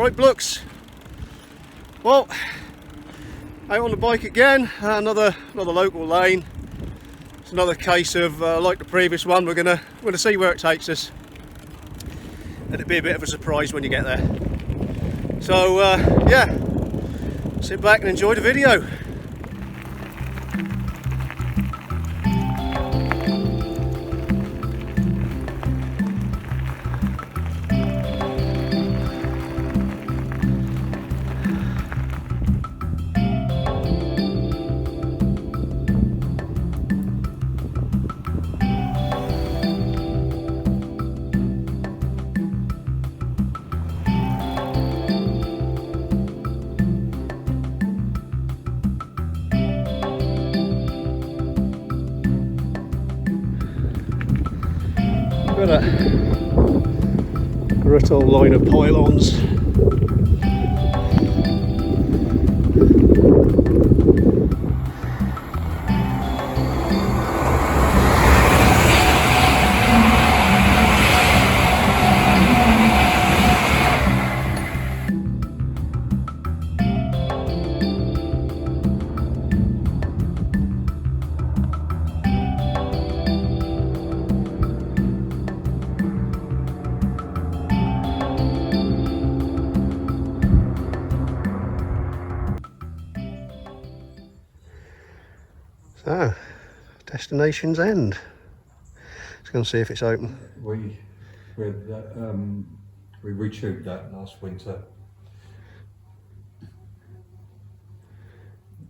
Alright blokes, well, out on the bike again, another local lane. It's another case of like the previous one, we're gonna see where it takes us, and it'll be a bit of a surprise when you get there. So yeah, sit back and enjoy the video. Got a great old line of pylons. So, destination's end. Let's go and see if it's open. We retubed that last winter,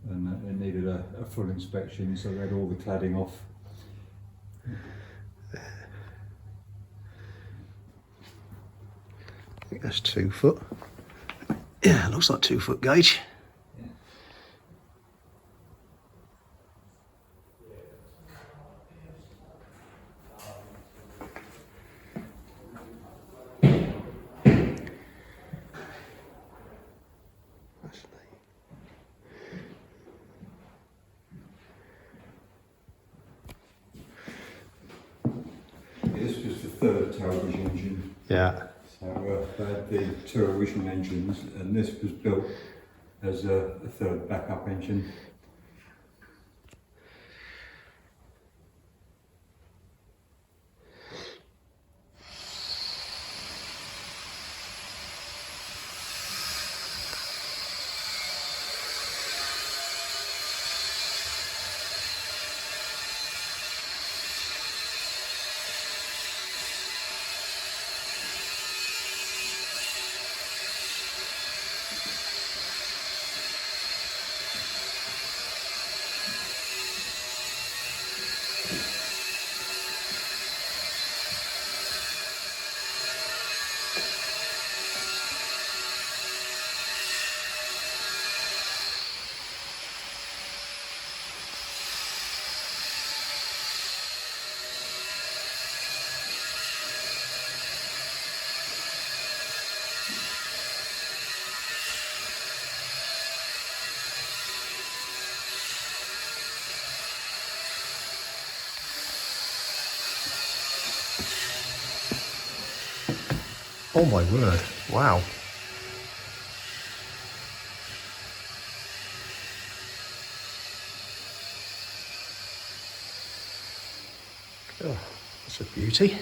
and it needed a full inspection, so they had all the cladding off. I think that's 2 foot. Yeah, it looks like 2 foot gauge. This was the third television engine. Yeah. So they had the 2 original engines, and this was built as a third backup engine. Oh my word, wow. Oh, that's a beauty.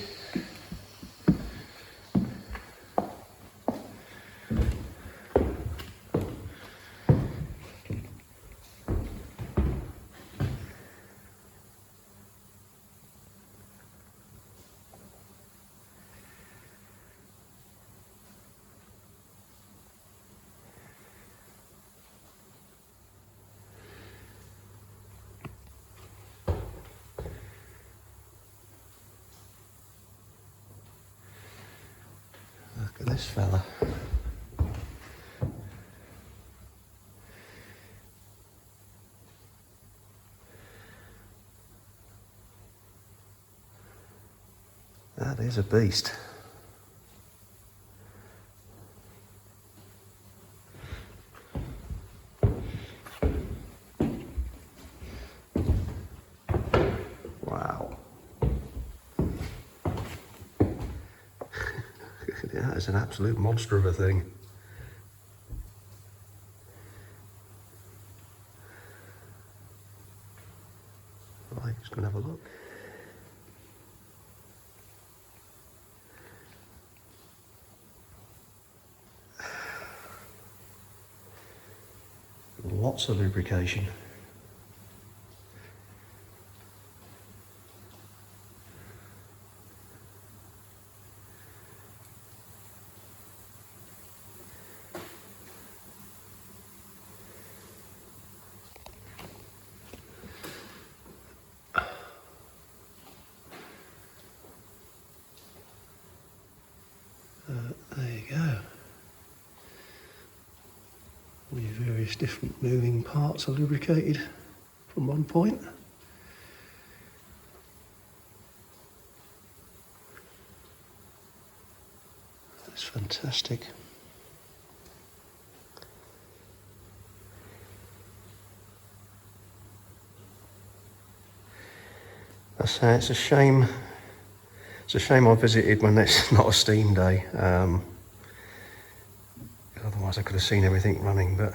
Look at this fella. That is a beast. Wow. That is an absolute monster of a thing. Just gonna have a look. Lots of lubrication. There you go. All your various different moving parts are lubricated from one point. That's fantastic. I say it's a shame. It's a shame I visited when it's not a steam day. Otherwise I could have seen everything running, but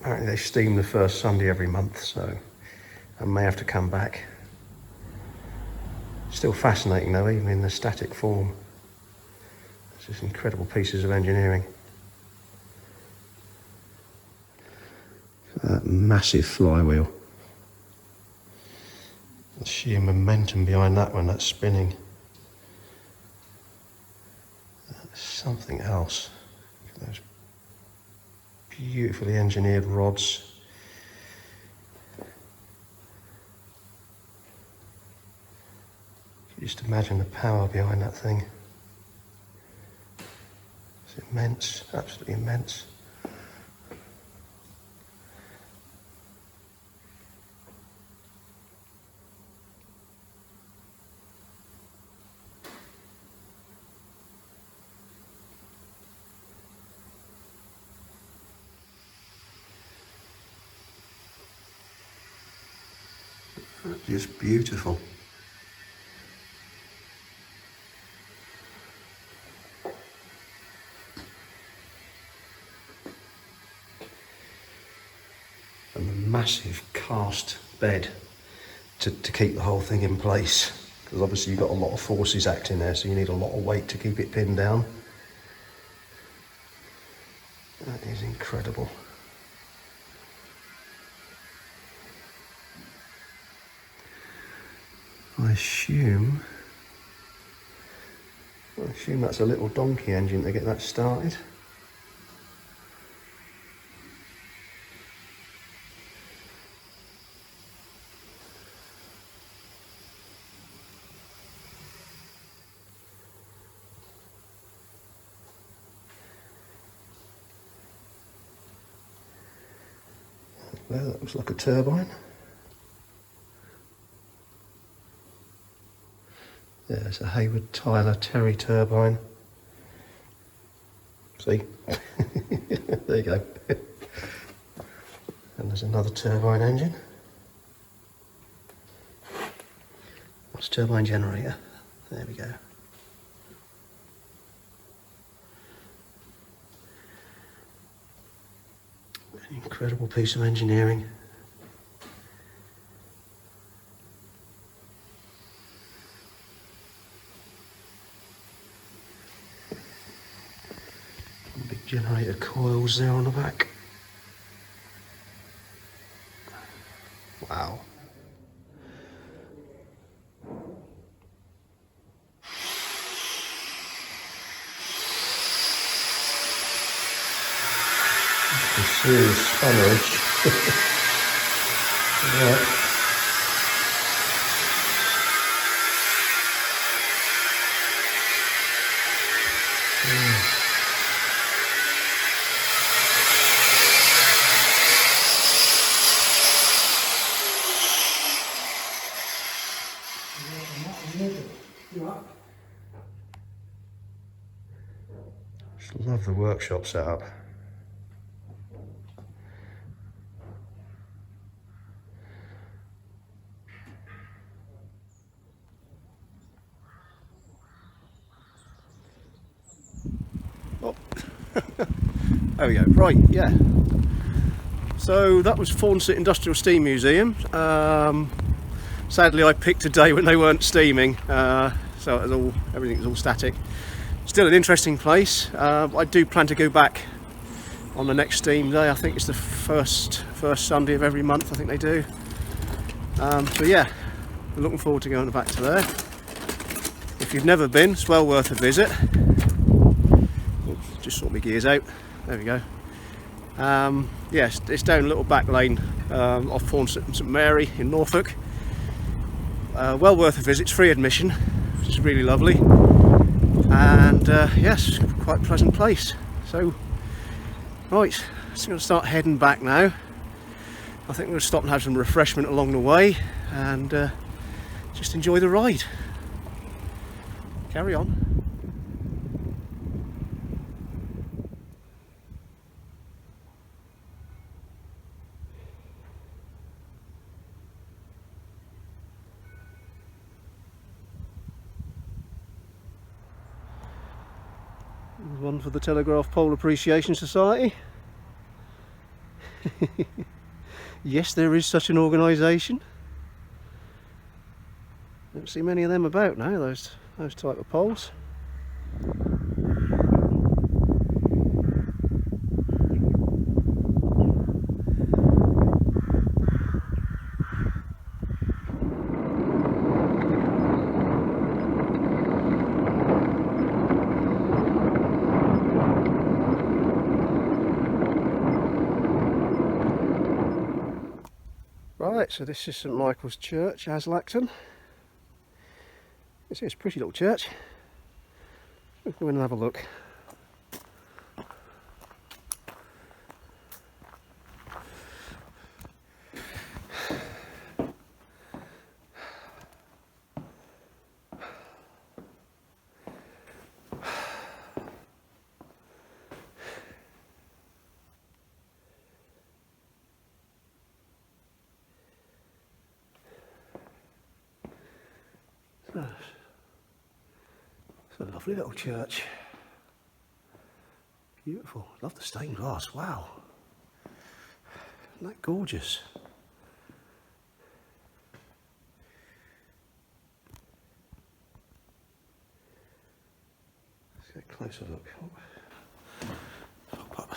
apparently they steam the first Sunday every month, so I may have to come back. Still fascinating though, even in the static form. It's just incredible pieces of engineering. That massive flywheel. The sheer momentum behind that one, that's spinning. That's something else. Those beautifully engineered rods. You just imagine the power behind that thing. It's immense, absolutely immense. Just beautiful. And the massive cast bed to keep the whole thing in place, because obviously you've got a lot of forces acting there, so you need a lot of weight to keep it pinned down. That is incredible. I assume that's a little donkey engine to get that started. Well, that looks like a turbine. Yeah, it's a Hayward Tyler Terry turbine. See? There you go. And there's another turbine engine. What's turbine generator? There we go. An incredible piece of engineering. Big generator coils there on the back. Wow. Serious spannerage. Yeah. Just love the workshop setup. Oh. There we go. Right, yeah. So that was Fawnset Industrial Steam Museum. Sadly, I picked a day when they weren't steaming, so it was everything was all static. Still an interesting place. I do plan to go back on the next steam day. I think it's the first Sunday of every month. I think they do. So yeah, we're looking forward to going back to there. If you've never been, it's well worth a visit. Oops, just sort my gears out. There we go. Yes, it's down a little back lane off Thorn St Mary in Norfolk. Well worth a visit. It's free admission, which is really lovely. And yes, quite a pleasant place. So, right, just going to start heading back now. I think we're going to stop and have some refreshment along the way and just enjoy the ride. Carry on. One for the Telegraph Pole Appreciation Society. Yes, there is such an organisation. Don't see many of them about now, those type of poles. Right, so this is St Michael's Church, Aslacton. It's a pretty little church. We'll go in and have a look. It's a lovely little church. Beautiful. Love the stained glass. Wow. Isn't that gorgeous? Let's get a closer look. Hop up.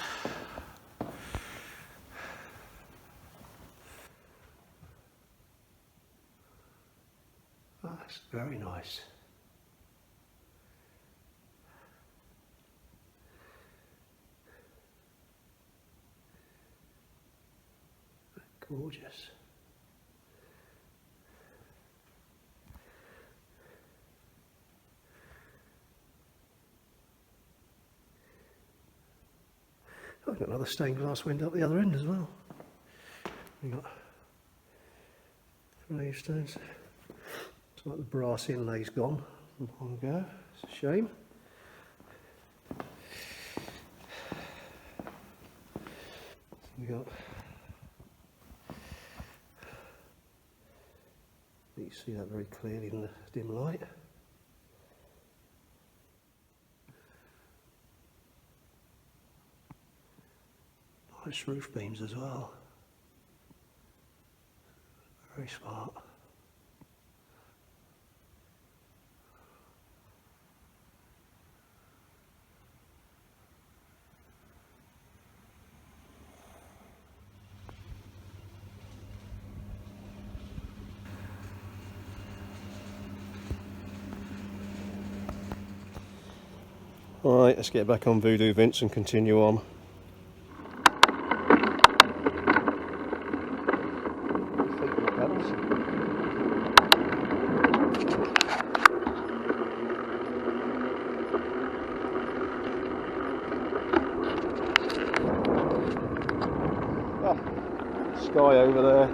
Oh, that's very nice. Gorgeous. Oh, I've got another stained glass window up the other end as well. We've got gravestones. It's like the brass inlay's gone from long ago. It's a shame. So we got. You can see that very clearly in the dim light. Nice roof beams as well. Very smart. Alright, let's get back on Voodoo Vince and continue on. Sky over there.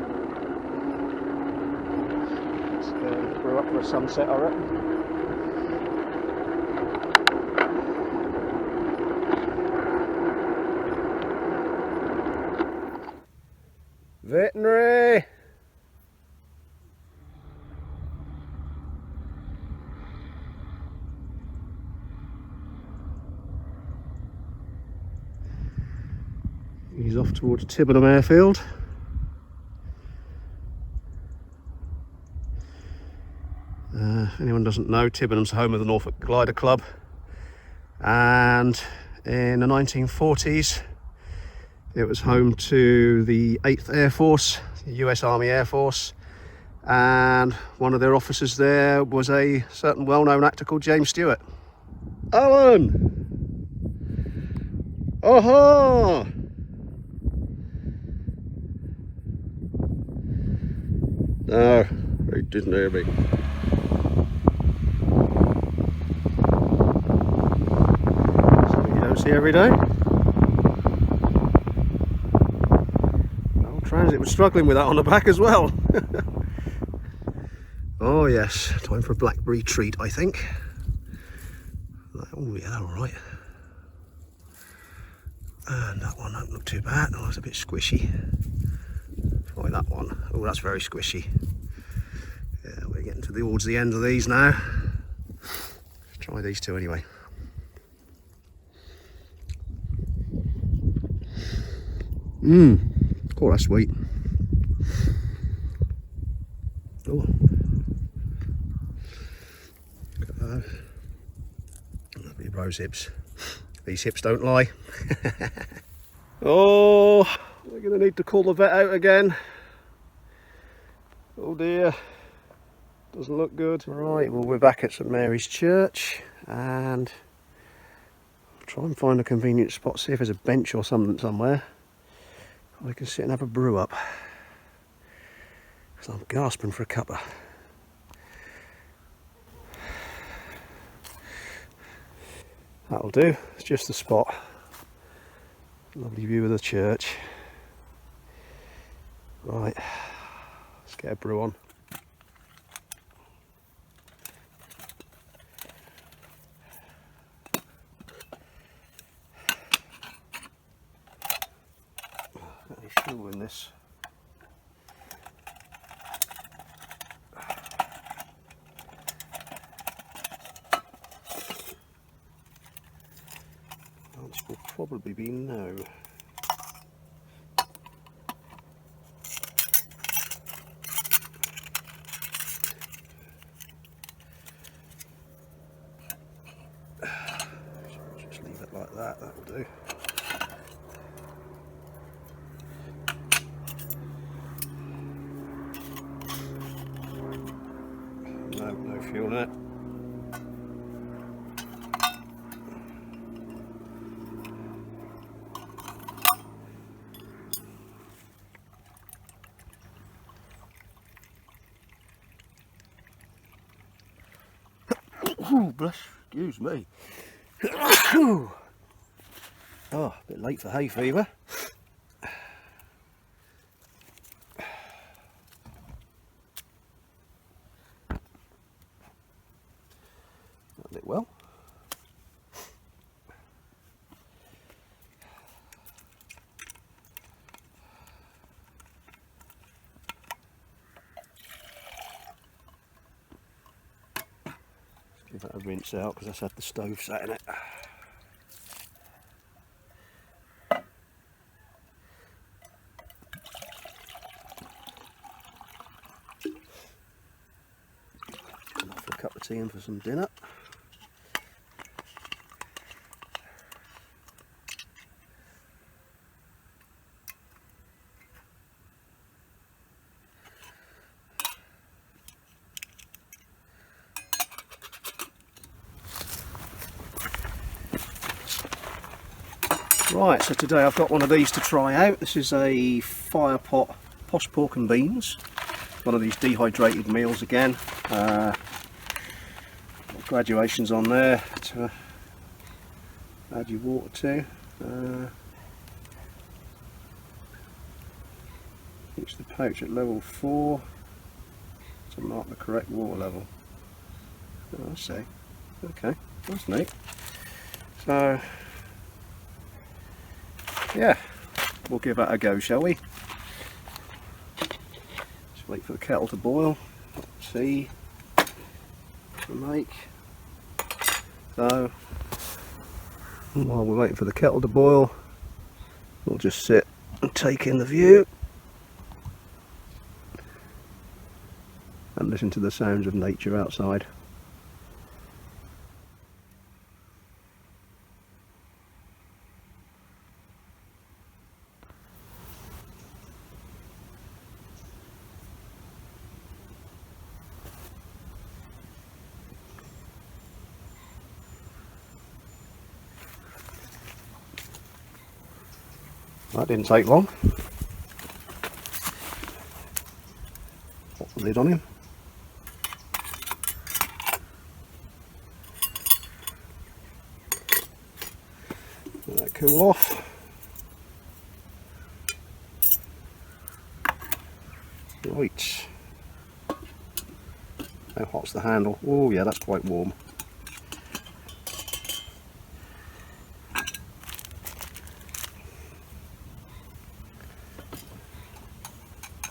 We're up for a sunset, I reckon. Veterinary! He's off towards Tibbenham Airfield. Anyone doesn't know, Tibbenham's home of the Norfolk Glider Club, and in the 1940s it was home to the 8th Air Force, the US Army Air Force, and one of their officers there was a certain well-known actor called James Stewart. Alan! Aha! No, he didn't hear me. Something you don't see every day. Old Transit was struggling with that on the back as well. Oh yes, time for a blackberry treat, I think. Oh yeah, all right. And that one don't look too bad. Oh, it's a bit squishy. Try that one. Oh, that's very squishy. Yeah, we're getting towards the end of these now. Let's try these two anyway. Oh, that's sweet. Oh, look at those. Lovely rose hips. These hips don't lie. Oh, we're going to need to call the vet out again. Oh dear, doesn't look good. Right, well, we're back at St Mary's Church, and I'll try and find a convenient spot, see if there's a bench or something somewhere I can sit and have a brew up, because I'm gasping for a cuppa. That'll do, it's just the spot. Lovely view of the church. Right, let's get a brew on. Any fuel in this? Answer will probably be no. Just leave it like that, that'll do. No fuel in it. Oh, bless, excuse me. Oh, a bit late for hay fever. That lit well. Give that a rinse out because that's had the stove sat in it. Enough for a cup of tea and for some dinner. Right, so today I've got one of these to try out. This is a Firepot posh pork and beans. One of these dehydrated meals again. Graduations on there to add your water to. Fix the pouch at level 4 to mark the correct water level. Oh, I see. Okay, that's neat. So, yeah, we'll give that a go, shall we? Just wait for the kettle to boil. See, to make. So, while we're waiting for the kettle to boil, we'll just sit and take in the view. and listen to the sounds of nature outside. That didn't take long. Pop the lid on him. Let that cool off. Right. How hot's the handle? Oh yeah, that's quite warm.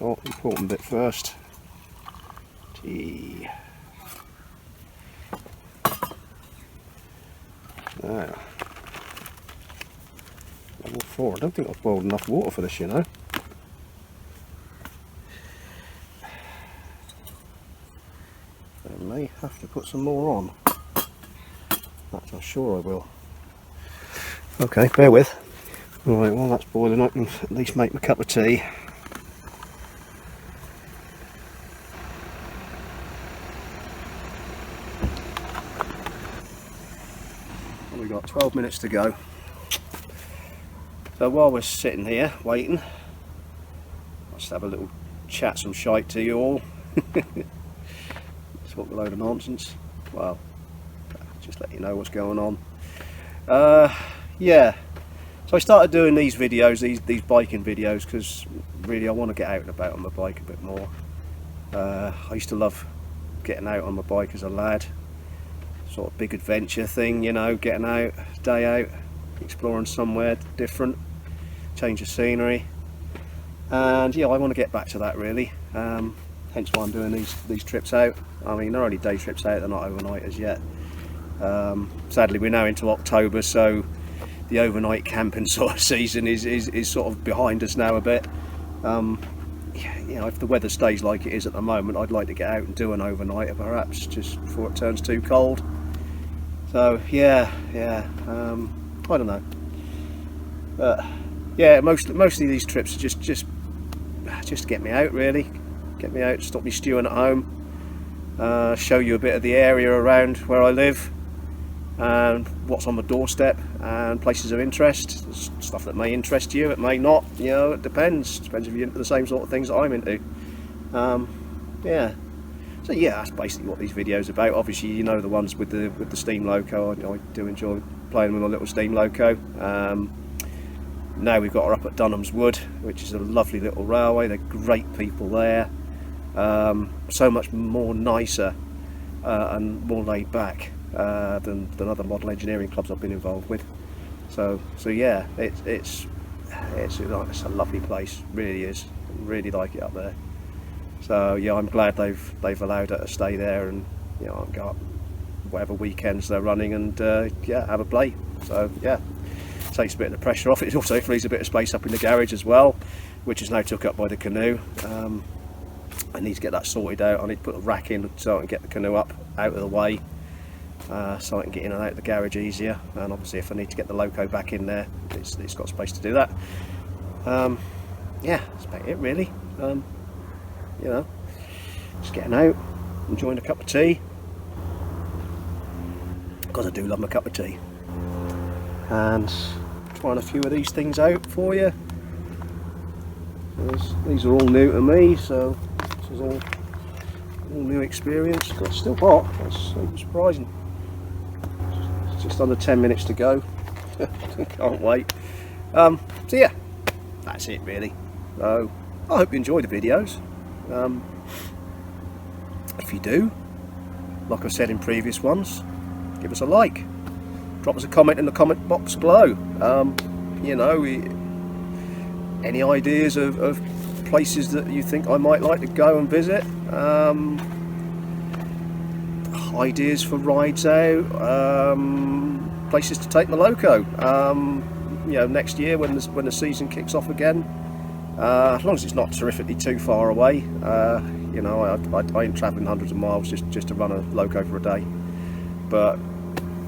Oh, important bit first. Tea. Now, level 4. I don't think I've boiled enough water for this, you know. I may have to put some more on. That I'm sure I will. Okay, bear with. Right, while that's boiling, I can at least make my cup of tea. We've got 12 minutes to go. So while we're sitting here waiting, let's have a little chat some shite to you all. Talk a load of nonsense. Well, just let you know what's going on. Yeah, so I started doing these videos, these biking videos, because really I want to get out and about on my bike a bit more. I used to love getting out on my bike as a lad. Sort of big adventure thing, you know, getting out, day out, exploring somewhere different, change of scenery, and yeah, I want to get back to that really. Hence why I'm doing these trips out. I mean, they're only day trips out, they're not overnight as yet. Sadly, we're now into October, so the overnight camping sort of season is sort of behind us now a bit. You know, if the weather stays like it is at the moment, I'd like to get out and do an overnight, perhaps just before it turns too cold. So yeah, I don't know. But yeah, mostly these trips are just to get me out really, get me out, stop me stewing at home, show you a bit of the area around where I live and what's on the doorstep and places of interest. There's stuff that may interest you, it may not, you know, it depends if you're into the same sort of things that I'm into. Yeah, so yeah, that's basically what these videos are about. Obviously, you know, the ones with the steam loco, I do enjoy playing with my little steam loco. Now we've got her up at Dunham's Wood, which is a lovely little railway. They're great people there, so much more nicer and more laid back than other model engineering clubs I've been involved with. So yeah, it's a lovely place, really is. Really like it up there. So yeah, I'm glad they've allowed her to stay there, and you know, I'll go up whatever weekends they're running and yeah, have a play. So yeah, takes a bit of the pressure off. It also frees a bit of space up in the garage as well, which is now took up by the canoe. I need to get that sorted out. I need to put a rack in so I can get the canoe up out of the way, so I can get in and out of the garage easier. And obviously, if I need to get the loco back in there, it's got space to do that. Yeah, that's about it really. You know, just getting out, enjoying a cup of tea, because I do love my cup of tea, and trying a few of these things out for you. These are all new to me, so this is all new experience. God, it's still hot, that's so surprising. It's just under 10 minutes to go. Can't wait. So yeah, that's it really. So I hope you enjoy the videos. If you do, like I said in previous ones, give us a like, drop us a comment in the comment box below. You know, any ideas of places that you think I might like to go and visit, ideas for rides out, places to take my loco, you know, next year when the season kicks off again. As long as it's not terrifically too far away, You know, I ain't travelling hundreds of miles just to run a loco for a day. But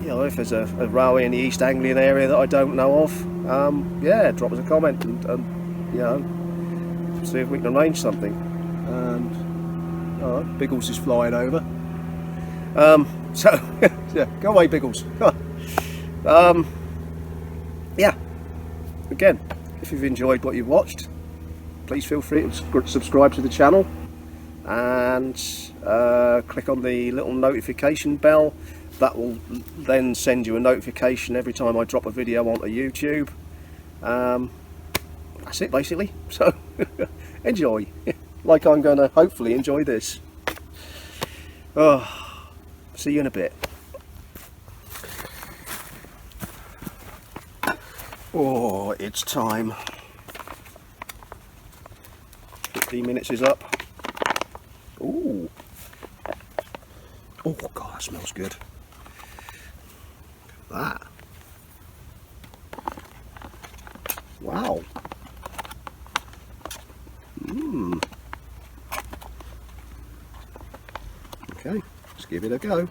you know, if there's a railway in the East Anglian area that I don't know of, yeah, drop us a comment and you know, see if we can arrange something. And Biggles is flying over. So yeah, go away, Biggles. Yeah. Again, if you've enjoyed what you've watched, please feel free to subscribe to the channel and click on the little notification bell. That will then send you a notification every time I drop a video onto YouTube. That's it basically. So enjoy, like I'm going to hopefully enjoy this. Oh, see you in a bit. Oh, it's time. 15 minutes is up. Ooh. Oh God, that smells good. Look at that. Wow. Okay, let's give it a go.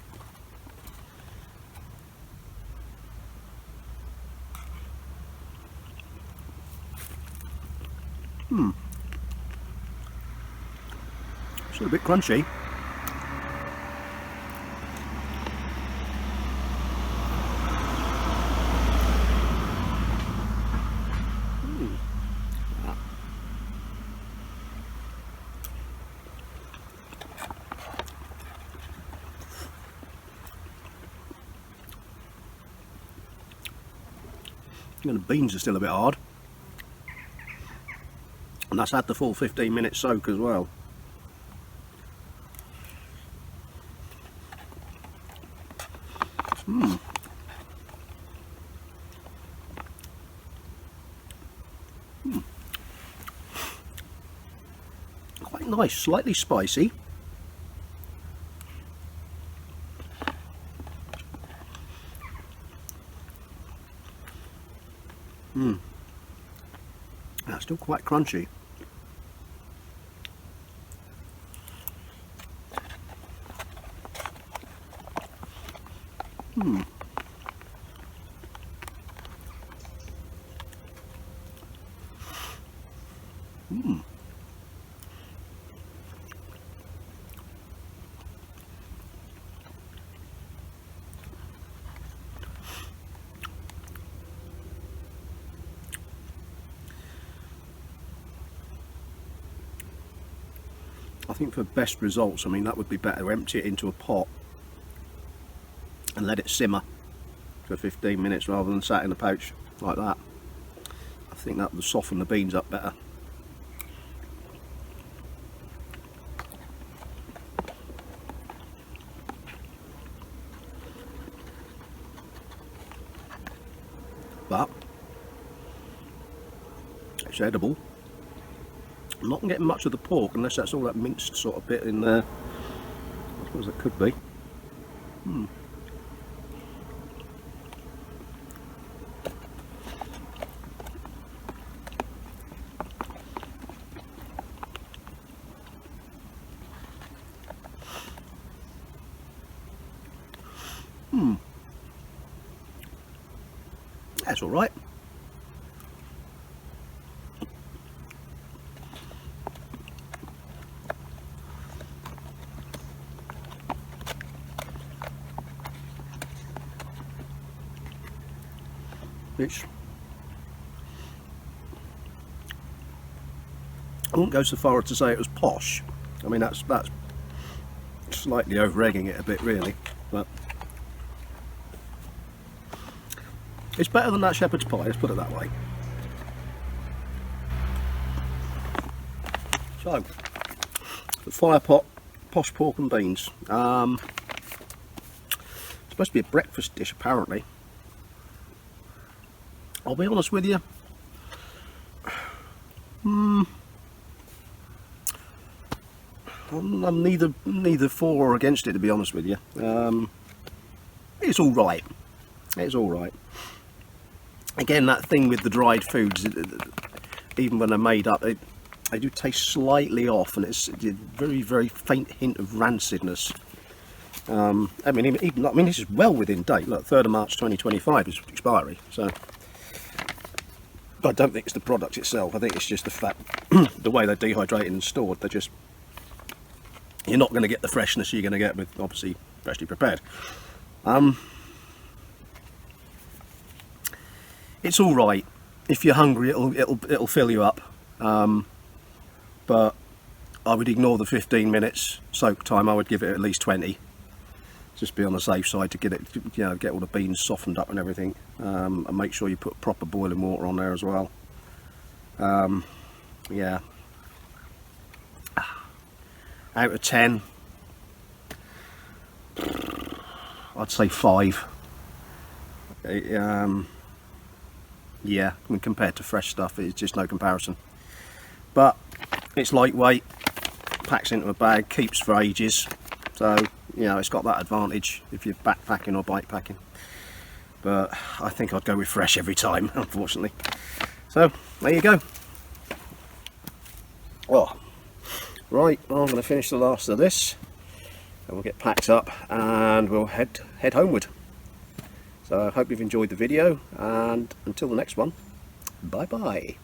Still a bit crunchy. And the beans are still a bit hard, and that's had the full 15-minute soak as well. Quite nice, slightly spicy. That's still quite crunchy. I think for best results, I mean, that would be better, empty it into a pot and let it simmer for 15 minutes rather than sat in a pouch like that. I think that would soften the beans up better. But it's edible. I'm not getting much of the pork unless that's all that minced sort of bit in there. I suppose it could be. That's all right. Which I won't go so far as to say it was posh. I mean, that's slightly over-egging it a bit, really, but it's better than that shepherd's pie, let's put it that way. So, the Firepot posh pork and beans. It's supposed to be a breakfast dish, apparently. I'll be honest with you, I'm neither for or against it, to be honest with you. It's all right. It's all right. Again, that thing with the dried foods, even when they're made up, they do taste slightly off, and it's a very faint hint of rancidness. I mean, this is well within date. Look, 3rd of March 2025 is expiry. So I don't think it's the product itself. I think it's just the fact, the way they're dehydrated and stored. They're just, you're not going to get the freshness you're going to get with obviously freshly prepared. It's all right. If you're hungry, it'll fill you up. But I would ignore the 15 minutes soak time. I would give it at least 20. Just be on the safe side to get it, you know, get all the beans softened up and everything, and make sure you put proper boiling water on there as well. Yeah, out of 10, I'd say 5. Yeah, I mean, compared to fresh stuff, it's just no comparison. But it's lightweight, packs into a bag, keeps for ages. So, you know, it's got that advantage if you're backpacking or bike packing. But I think I'd go with fresh every time, unfortunately. So, there you go. Oh, right, well, I'm going to finish the last of this. And we'll get packed up and we'll head homeward. So I hope you've enjoyed the video, and until the next one, bye bye.